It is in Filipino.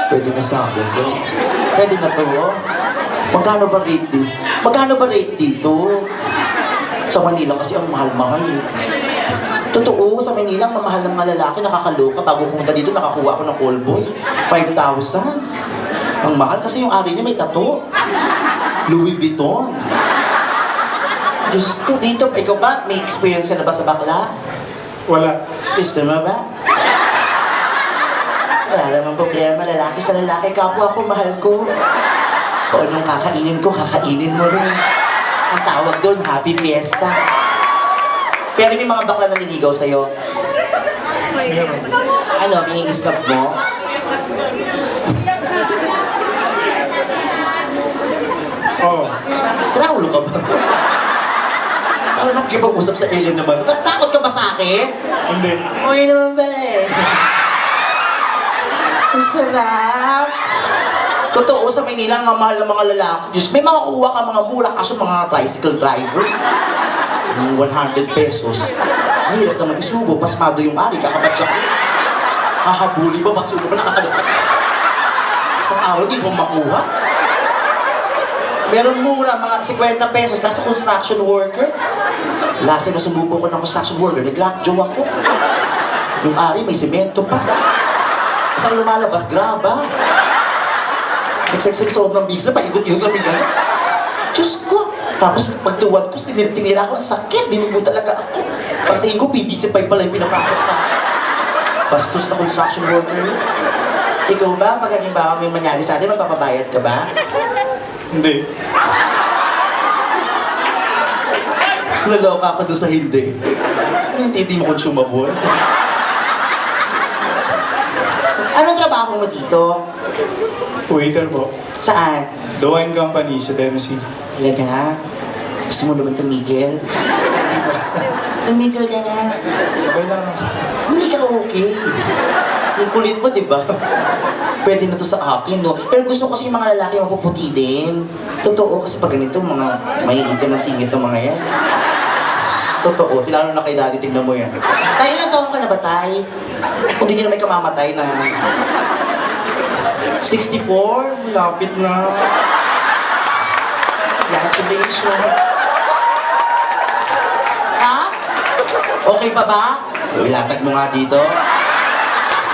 Pwede na sa akin to. Pwede na to. Magkano ba rate dito? Magkano ba rate dito? Sa Manila kasi ang mahal-mahal eh. Totoo, sa Manila, ang mamahal ng mga lalaki, nakakaloka. Bago pumunta dito, nakakuha ako ng callboy. 5,000. Ang mahal kasi yung ari niya may tattoo. Louis Vuitton. Diyos ko, dito, ikaw ba, may experience ka na ba sa bakla? Wala. Gusto mo ba? Wala namang problema, lalaki sa lalaki. Kapwa ko, mahal ko. Kung anong kakainin ko, kakainin mo rin. Ang tawag doon, happy fiesta. Pero may mga bakla na nililigaw sa'yo. Meron. Ano, ini-snap mo? Oo. Saraulo ka ba? Parang nakikipag-usap sa alien naman. Takot ka ba sa akin? Hindi. Okay naman ba eh? Ang sarap! Totoo, sa Maynila, ang mahal ng mga lalaki. Diyos, may makakuha ka mga mura kaso mga tricycle driver. Yung 100 pesos. Ang hirap naman isubo, pasmado yung ari, kakabat siya. Hahabuli ba, magsubo ba, nakakadapat siya. Isang araw, di mo makuha. Meron mura, mga 50 pesos, nasa construction worker. Last na sumubo ko ng construction worker, nag-lockjaw ako. Yung ari, may semento pa. Isang lumalabas, graba. Nagsagsag sa loob ng bigla, paikot-ikot kami gano'n. Diyos ko! Tapos pagtuwad ko, tinira ko, ang sakit, dinugo talaga ako. Pagtingin ko, PVC pipe pala yung pinapasok sa akin. Bastos na construction worker. Ikaw ba, pag halimbawa may mangyari sa atin, magpapabayad ka ba? Hindi. Naloka ako doon sa hindi. Ano yung titi mo consumable? Anong trabaho mo dito? Waiter po. Saan? The Wine Company sa Dempsey. Talaga? Gusto mo naman tumigil? Tumigil ka na. Okay lang. Hindi ka okay. Yung kulit mo, di ba? Pwede na to sa akin, no? Pero gusto ko kasi yung mga lalaki mapuputi din. Totoo, kasi pag ganito, mga may itim na singit ng mga yan. Totoo, tilano na kay daddy, tignan mo yan. Tay, ilang taon ka na ba, tay? Kung di na may kamamatay na... 64? Malapit na. Congratulations. Ha? Okay pa ba? Ilatag mo nga dito.